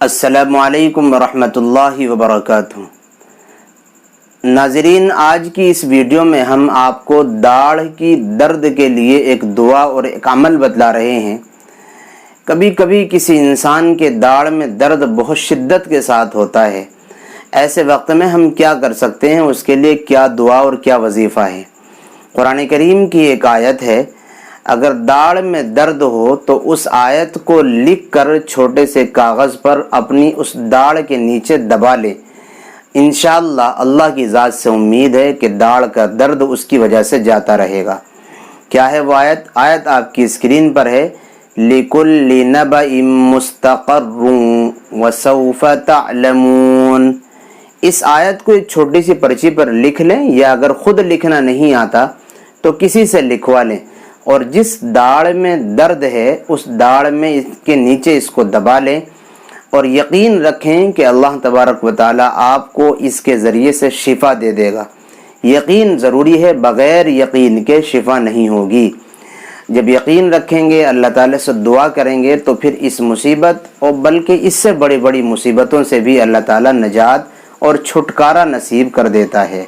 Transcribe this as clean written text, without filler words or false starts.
السلام علیکم ورحمۃ اللہ وبرکاتہ۔ ناظرین، آج کی اس ویڈیو میں ہم آپ کو داڑھ کی درد کے لیے ایک دعا اور ایک عمل بتلا رہے ہیں۔ کبھی کبھی کسی انسان کے داڑھ میں درد بہت شدت کے ساتھ ہوتا ہے، ایسے وقت میں ہم کیا کر سکتے ہیں، اس کے لیے کیا دعا اور کیا وظیفہ ہے۔ قرآن کریم کی ایک آیت ہے، اگر داڑھ میں درد ہو تو اس آیت کو لکھ کر چھوٹے سے کاغذ پر اپنی اس داڑھ کے نیچے دبا لے، انشاءاللہ اللہ کی ذات سے امید ہے کہ داڑھ کا درد اس کی وجہ سے جاتا رہے گا۔ کیا ہے وہ آیت؟ آیت آپ کی اسکرین پر ہے، لِكُلِّ نَبَإٍ مُسْتَقَرٌّ وَسَوْفَ تَعْلَمُونَ۔ اس آیت کو ایک چھوٹی سی پرچی پر لکھ لیں، یا اگر خود لکھنا نہیں آتا تو کسی سے لکھوا لیں، اور جس داڑھ میں درد ہے اس داڑھ میں اس کے نیچے اس کو دبا لیں، اور یقین رکھیں کہ اللہ تبارک و تعالی آپ کو اس کے ذریعے سے شفا دے دے گا۔ یقین ضروری ہے، بغیر یقین کے شفا نہیں ہوگی۔ جب یقین رکھیں گے، اللہ تعالی سے دعا کریں گے، تو پھر اس مصیبت اور بلکہ اس سے بڑی بڑی مصیبتوں سے بھی اللہ تعالی نجات اور چھٹکارا نصیب کر دیتا ہے۔